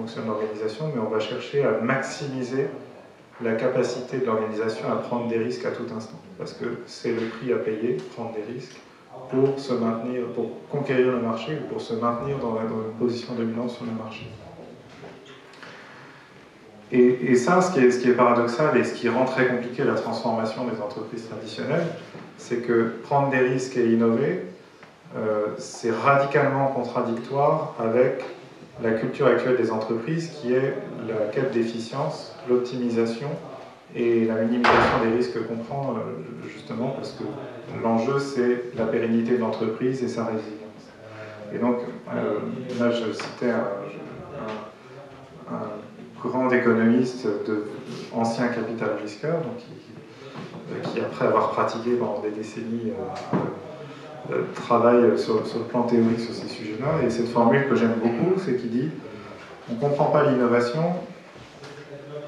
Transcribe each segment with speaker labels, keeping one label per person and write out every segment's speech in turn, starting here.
Speaker 1: fonctionne l'organisation, mais on va chercher à maximiser la capacité de l'organisation à prendre des risques à tout instant. Parce que c'est le prix à payer, prendre des risques, pour se maintenir, pour conquérir le marché, ou pour se maintenir dans une position dominante sur le marché. Et ça, ce qui est paradoxal et ce qui rend très compliqué la transformation des entreprises traditionnelles, c'est que prendre des risques et innover, c'est radicalement contradictoire avec la culture actuelle des entreprises qui est la quête d'efficience, l'optimisation et la minimisation des risques qu'on prend, justement parce que l'enjeu c'est la pérennité de l'entreprise et sa résilience. Et donc, là je citais un grand économiste, ancien capital risqueur, donc qui après avoir pratiqué pendant des décennies travaille sur le plan théorique sur ces sujets-là, et cette formule que j'aime beaucoup, c'est qu'il dit on ne comprend pas l'innovation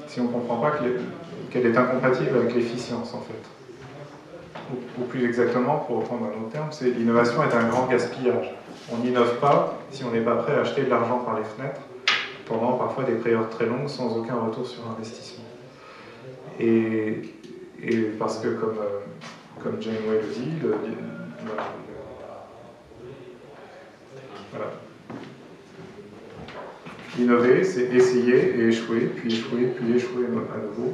Speaker 1: si on ne comprend pas qu'elle est incompatible avec l'efficience, en fait. Ou plus exactement, pour reprendre un autre terme, c'est l'innovation est un grand gaspillage. On n'innove pas si on n'est pas prêt à acheter de l'argent par les fenêtres pendant parfois des périodes très longues sans aucun retour sur investissement. Et parce que, comme Janeway le dit, voilà. Innover, c'est essayer et échouer, puis échouer à nouveau.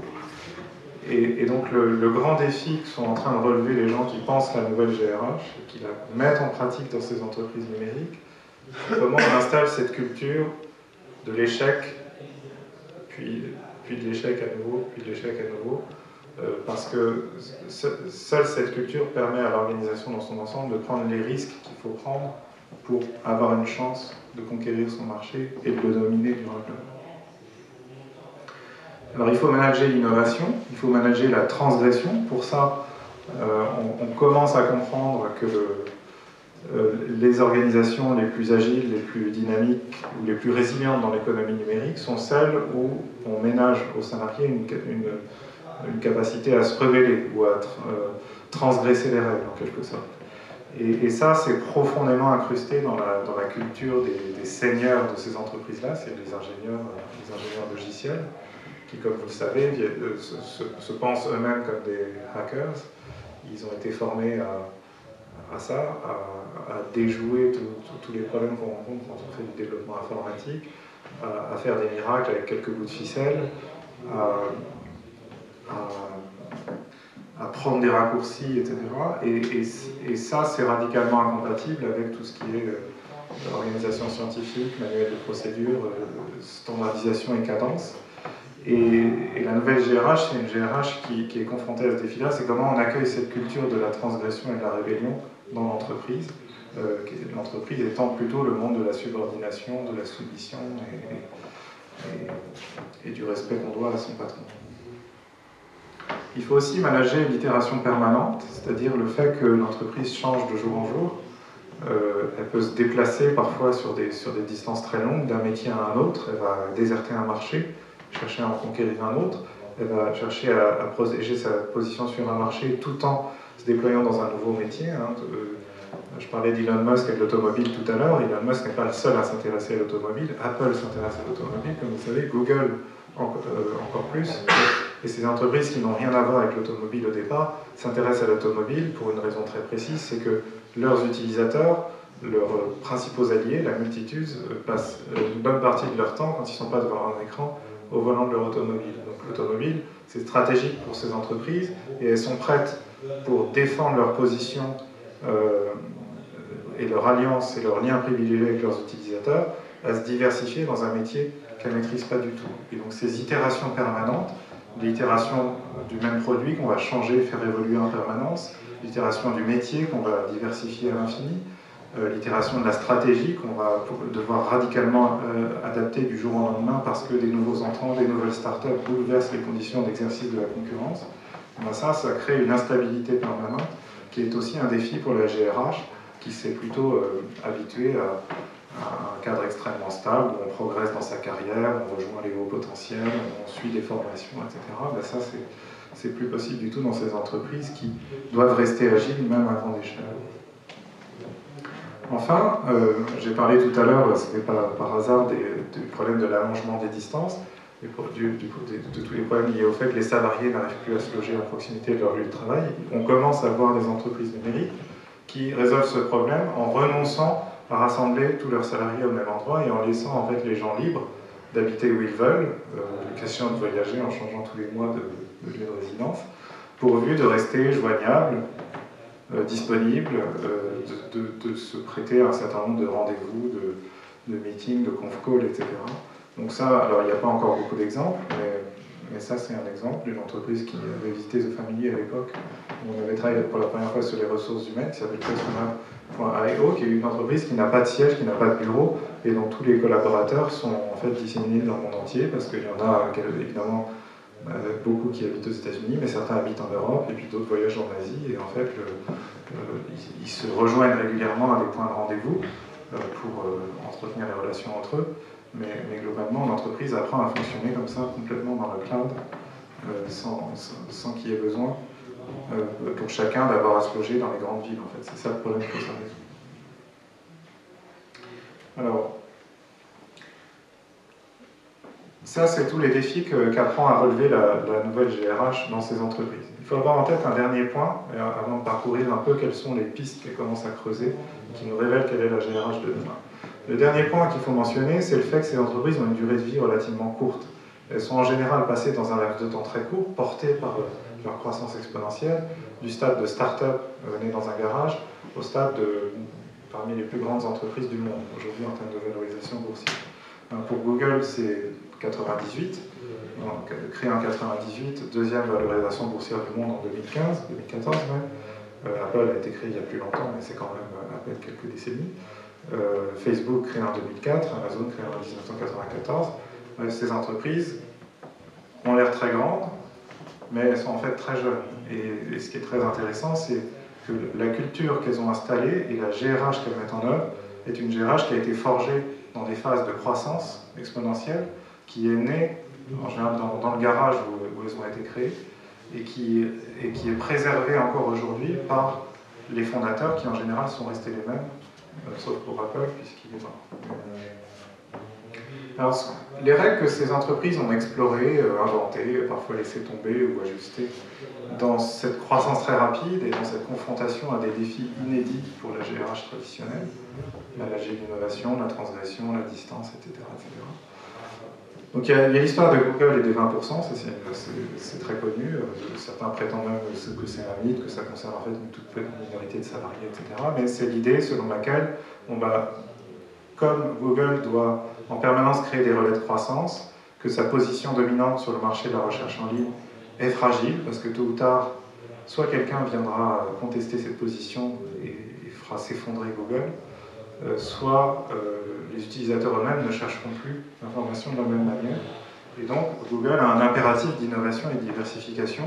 Speaker 1: Et donc le grand défi que sont en train de relever les gens qui pensent la nouvelle GRH, et qui la mettent en pratique dans ces entreprises numériques, c'est comment on installe cette culture de l'échec, puis de l'échec à nouveau, puis de l'échec à nouveau, parce que seule cette culture permet à l'organisation dans son ensemble de prendre les risques qu'il faut prendre pour avoir une chance de conquérir son marché et de le dominer durablement. Alors il faut manager l'innovation, il faut manager la transgression. Pour ça, on commence à comprendre que les organisations les plus agiles, les plus dynamiques ou les plus résilientes dans l'économie numérique sont celles où on ménage aux salariés une capacité à se rebeller ou à transgresser les règles en quelque sorte. Et ça, c'est profondément incrusté dans la culture des seigneurs de ces entreprises-là, c'est les ingénieurs logiciels, qui, comme vous le savez, se pensent eux-mêmes comme des hackers. Ils ont été formés à ça, à déjouer tous les problèmes qu'on rencontre quand on fait du développement informatique, à faire des miracles avec quelques bouts de ficelle, à prendre des raccourcis, etc. Et ça, c'est radicalement incompatible avec tout ce qui est organisation scientifique, manuel de procédure, standardisation et cadence. Et la nouvelle GRH, c'est une GRH qui est confrontée à ce défi-là, c'est comment on accueille cette culture de la transgression et de la rébellion dans l'entreprise, l'entreprise étant plutôt le monde de la subordination, de la soumission et du respect qu'on doit à son patron. Il faut aussi manager l'itération permanente, c'est-à-dire le fait que l'entreprise change de jour en jour. Elle peut se déplacer parfois sur des distances très longues, d'un métier à un autre. Elle va déserter un marché, chercher à en conquérir un autre. Elle va chercher à protéger sa position sur un marché tout en se déployant dans un nouveau métier. Je parlais d'Elon Musk et de l'automobile tout à l'heure. Elon Musk n'est pas le seul à s'intéresser à l'automobile. Apple s'intéresse à l'automobile, comme vous savez. Google encore plus. Et ces entreprises qui n'ont rien à voir avec l'automobile au départ s'intéressent à l'automobile pour une raison très précise, c'est que leurs utilisateurs, leurs principaux alliés, la multitude, passent une bonne partie de leur temps, quand ils ne sont pas devant un écran, au volant de leur automobile. Donc l'automobile, c'est stratégique pour ces entreprises et elles sont prêtes pour défendre leur position et leur alliance et leur lien privilégié avec leurs utilisateurs à se diversifier dans un métier qu'elles ne maîtrisent pas du tout. Et donc ces itérations permanentes, l'itération du même produit qu'on va changer, faire évoluer en permanence, l'itération du métier qu'on va diversifier à l'infini, l'itération de la stratégie qu'on va devoir radicalement adapter du jour au lendemain parce que des nouveaux entrants, des nouvelles startups bouleversent les conditions d'exercice de la concurrence. Ça crée une instabilité permanente qui est aussi un défi pour la GRH qui s'est plutôt habituée à un cadre extrêmement stable où on progresse dans sa carrière, on rejoint les hauts potentiels, on suit des formations, etc. Ça, c'est plus possible du tout dans ces entreprises qui doivent rester agiles même à grande échelle. Enfin, j'ai parlé tout à l'heure, ce n'est pas par hasard du problème de l'allongement des distances, de tous les problèmes liés au fait que les salariés n'arrivent plus à se loger à proximité de leur lieu de travail. On commence à voir des entreprises numériques qui résolvent ce problème en renonçant à rassembler tous leurs salariés au même endroit et en laissant en fait les gens libres d'habiter où ils veulent, question de voyager en changeant tous les mois de lieu de résidence, pourvu de rester joignable, disponible, de se prêter à un certain nombre de rendez-vous, de meetings, de conf calls, etc. Donc ça, alors il n'y a pas encore beaucoup d'exemples, mais ça c'est un exemple d'une entreprise qui avait visité The Family à l'époque, où on avait travaillé pour la première fois sur les ressources humaines, qui s'appelle Customer.io, qui est une entreprise qui n'a pas de siège, qui n'a pas de bureau, et dont tous les collaborateurs sont en fait disséminés dans le monde entier, parce qu'il y en a évidemment beaucoup qui habitent aux États-Unis, mais certains habitent en Europe, et puis d'autres voyagent en Asie, et en fait ils se rejoignent régulièrement à des points de rendez-vous pour entretenir les relations entre eux. Mais globalement, l'entreprise apprend à fonctionner comme ça, complètement dans le cloud, sans qu'il y ait besoin pour chacun d'avoir à se loger dans les grandes villes. En fait, c'est ça le problème que ça résout. Alors, ça, c'est tous les défis qu'apprend à relever la nouvelle GRH dans ces entreprises. Il faut avoir en tête un dernier point, avant de parcourir un peu quelles sont les pistes qu'elle commence à creuser, qui nous révèlent quelle est la GRH de demain. Le dernier point qu'il faut mentionner, c'est le fait que ces entreprises ont une durée de vie relativement courte. Elles sont en général passées dans un laps de temps très court, portées par leur croissance exponentielle, du stade de start-up né dans un garage, au stade parmi les plus grandes entreprises du monde, aujourd'hui en termes de valorisation boursière. Pour Google, c'est 98, donc, créé en 98, deuxième valorisation boursière du monde en 2015, 2014 même. Apple a été créé il y a plus longtemps, mais c'est quand même à peine quelques décennies. Facebook créé en 2004, Amazon créé en 1994. Ces entreprises ont l'air très grandes, mais elles sont en fait très jeunes. Et ce qui est très intéressant, c'est que la culture qu'elles ont installée et la GRH qu'elles mettent en œuvre est une GRH qui a été forgée dans des phases de croissance exponentielle, qui est née en général dans le garage où elles ont été créées, et qui est préservée encore aujourd'hui par les fondateurs qui en général sont restés les mêmes, sauf pour Apple puisqu'il est mort. Alors, les règles que ces entreprises ont explorées, inventées, parfois laissées tomber ou ajustées, dans cette croissance très rapide et dans cette confrontation à des défis inédits pour la GRH traditionnelle, la l'innovation, la transgression, la distance, etc. etc. Donc il y a l'histoire de Google et des 20%, c'est très connu. Certains prétendent même que c'est un mythe, que ça concerne en fait une toute petite minorité de salariés, etc. Mais c'est l'idée selon laquelle, comme Google doit en permanence créer des relais de croissance, que sa position dominante sur le marché de la recherche en ligne est fragile, parce que tôt ou tard, soit quelqu'un viendra contester cette position et fera s'effondrer Google, soit les utilisateurs eux-mêmes ne chercheront plus l'information de la même manière. Et donc, Google a un impératif d'innovation et de diversification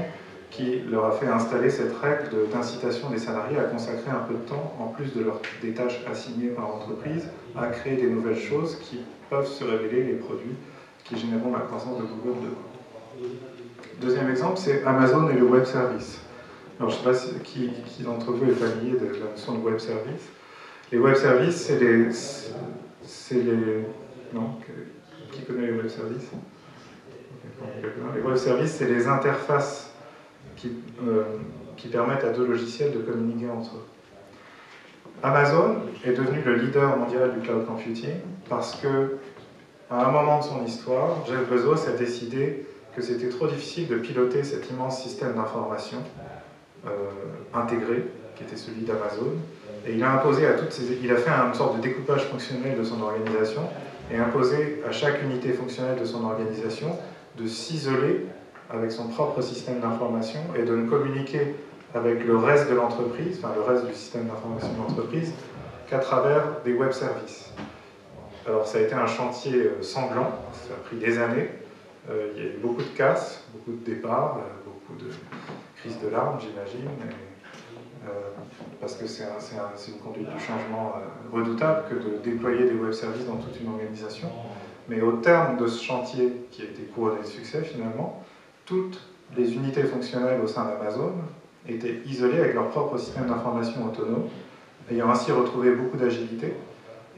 Speaker 1: qui leur a fait installer cette règle d'incitation des salariés à consacrer un peu de temps, en plus de des tâches assignées par l'entreprise, à créer des nouvelles choses qui peuvent se révéler les produits qui généreront la croissance de Google demain. Deuxième exemple, c'est Amazon et le web service. Alors, je ne sais pas qui d'entre vous est familier de la notion de web service. Les web services, c'est les... Non, qui connaît les web services? Les web services, c'est les interfaces qui permettent à deux logiciels de communiquer entre eux. Amazon est devenu le leader mondial du cloud computing parce que, à un moment de son histoire, Jeff Bezos a décidé que c'était trop difficile de piloter cet immense système d'information intégré, qui était celui d'Amazon, et il a imposé à il a fait une sorte de découpage fonctionnel de son organisation et imposé à chaque unité fonctionnelle de son organisation de s'isoler avec son propre système d'information et de ne communiquer avec le reste de l'entreprise, enfin le reste du système d'information de l'entreprise, qu'à travers des web services. Alors ça a été un chantier sanglant, ça a pris des années, il y a eu beaucoup de casses, beaucoup de départs, beaucoup de crises de larmes, j'imagine, parce que c'est une conduite du changement redoutable que de déployer des web services dans toute une organisation. Mais au terme de ce chantier, qui a été couronné de succès finalement, toutes les unités fonctionnelles au sein d'Amazon étaient isolées avec leur propre système d'information autonome, ayant ainsi retrouvé beaucoup d'agilité,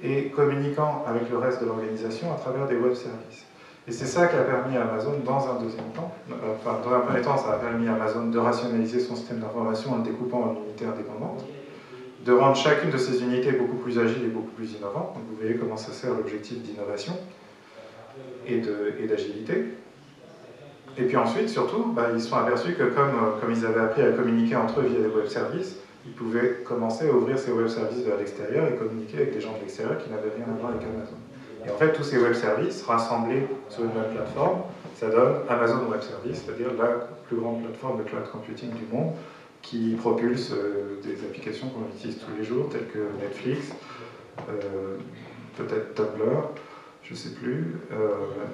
Speaker 1: et communiquant avec le reste de l'organisation à travers des web services. Et c'est ça qui a permis à Amazon, dans un deuxième temps, enfin dans un premier temps, ça a permis à Amazon de rationaliser son système d'information en le découpant en unités indépendantes, de rendre chacune de ces unités beaucoup plus agile et beaucoup plus innovante. Donc vous voyez comment ça sert l'objectif d'innovation et d'agilité. Et puis ensuite, surtout, ils se sont aperçus que comme ils avaient appris à communiquer entre eux via des web services, ils pouvaient commencer à ouvrir ces web services vers l'extérieur et communiquer avec des gens de l'extérieur qui n'avaient rien à voir avec Amazon. Et en fait, tous ces web services rassemblés sur une même plateforme, ça donne Amazon Web Service, c'est-à-dire la plus grande plateforme de cloud computing du monde, qui propulse des applications qu'on utilise tous les jours, telles que Netflix, peut-être Tumblr, je ne sais plus,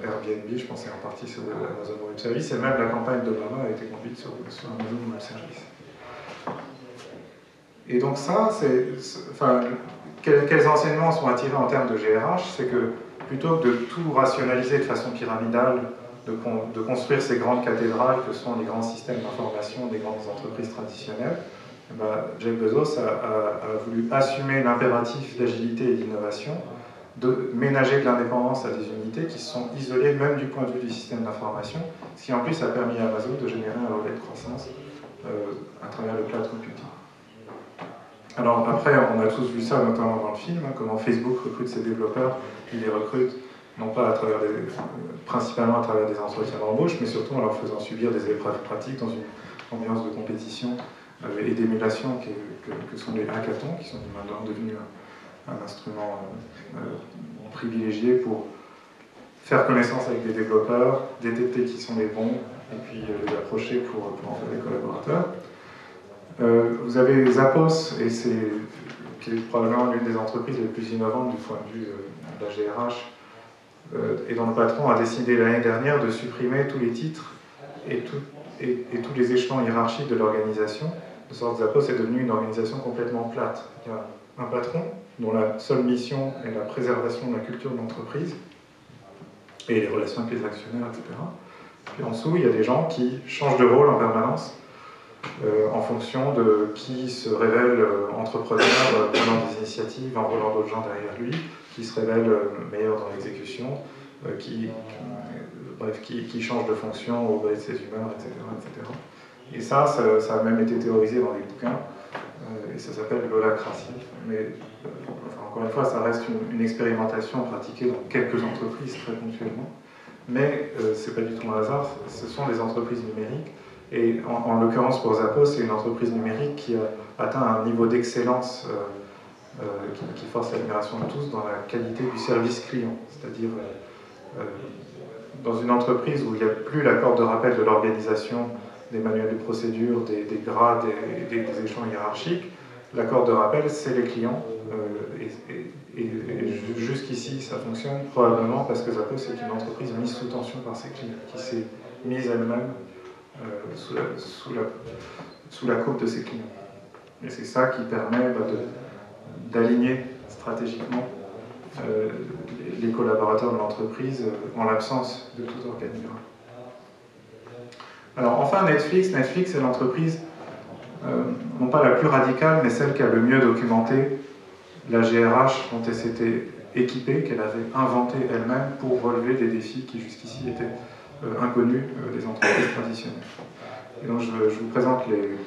Speaker 1: Airbnb, je pensais en partie sur Amazon Web Service, et même la campagne d'Obama a été conduite sur Amazon Web Service. Et donc ça, quels enseignements sont à tirer en termes de GRH? C'est que plutôt que de tout rationaliser de façon pyramidale, de construire ces grandes cathédrales que sont les grands systèmes d'information des grandes entreprises traditionnelles, Jeff Bezos a voulu assumer l'impératif d'agilité et d'innovation, de ménager de l'indépendance à des unités qui se sont isolées même du point de vue du système d'information, ce qui en plus a permis à Amazon de générer un relais de croissance à travers le cloud computing. Alors après, on a tous vu ça, notamment dans le film, comment Facebook recrute ses développeurs, il les recrute non pas principalement à travers des entretiens d'embauche, mais surtout en leur faisant subir des épreuves pratiques dans une ambiance de compétition et d'émulation que sont les hackathons, qui sont maintenant devenus un instrument privilégié pour faire connaissance avec des développeurs, détecter qui sont les bons, et puis les approcher pour en faire des collaborateurs. Vous avez Zappos, et qui est probablement l'une des entreprises les plus innovantes du point de vue de la GRH, et dont le patron a décidé l'année dernière de supprimer tous les titres et tous les échelons hiérarchiques de l'organisation, de sorte que Zappos est devenue une organisation complètement plate. Il y a un patron dont la seule mission est la préservation de la culture de l'entreprise et les relations avec les actionnaires, etc. Puis en dessous, il y a des gens qui changent de rôle en permanence en fonction de qui se révèle entrepreneur, prenant des initiatives, enrôlant d'autres gens derrière lui, qui se révèle meilleur dans l'exécution, qui change de fonction au gré de ses humeurs, etc., etc. Et ça a même été théorisé dans des bouquins, et ça s'appelle l'holacratie. Mais encore une fois, ça reste une expérimentation pratiquée dans quelques entreprises très ponctuellement. Mais c'est pas du tout un hasard, ce sont des entreprises numériques. Et en l'occurrence pour Zappos, c'est une entreprise numérique qui a atteint un niveau d'excellence qui force l'admiration de tous dans la qualité du service client. C'est-à-dire, dans une entreprise où il n'y a plus l'accord de rappel de l'organisation, des manuels de procédure, des grades et des échelons hiérarchiques, l'accord de rappel, c'est les clients. Et jusqu'ici, ça fonctionne probablement parce que Zappos est une entreprise mise sous tension par ses clients, qui s'est mise elle-même sous la coupe de ses clients. Et c'est ça qui permet d'aligner stratégiquement les collaborateurs de l'entreprise en l'absence de tout organigramme. Alors enfin, Netflix est l'entreprise, non pas la plus radicale, mais celle qui a le mieux documenté la GRH dont elle s'était équipée, qu'elle avait inventée elle-même pour relever des défis qui jusqu'ici étaient inconnus des entreprises traditionnelles. Et donc je vous présente les...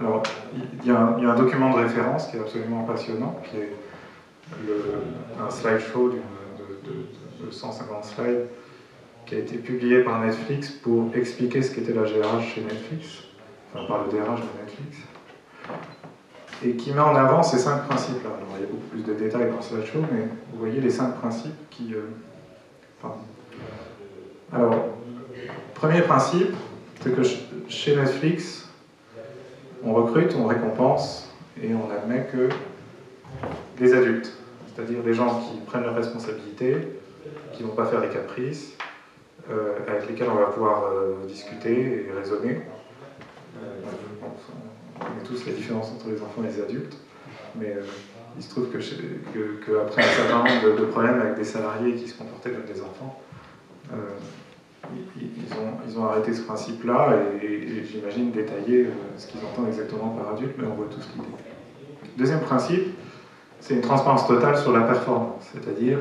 Speaker 1: Alors, il y a un document de référence qui est absolument passionnant, qui est un slideshow de 150 slides, qui a été publié par Netflix pour expliquer ce qu'était la GRH chez Netflix, enfin par le DRH de Netflix, et qui met en avant ces 5 principes-là. Alors, il y a beaucoup plus de détails dans le slideshow, mais vous voyez les 5 principes qui... Alors, premier principe, c'est que chez Netflix, on recrute, on récompense, et on admet que les adultes, c'est-à-dire des gens qui prennent leurs responsabilités, qui ne vont pas faire des caprices, avec lesquels on va pouvoir discuter et raisonner. On connaît tous les différences entre les enfants et les adultes, mais il se trouve qu'après un certain nombre de problèmes avec des salariés qui se comportaient comme des enfants, ils ont arrêté ce principe-là et j'imagine détailler ce qu'ils entendent exactement par adulte, mais on voit tous l'idée. Deuxième principe, c'est une transparence totale sur la performance, c'est-à-dire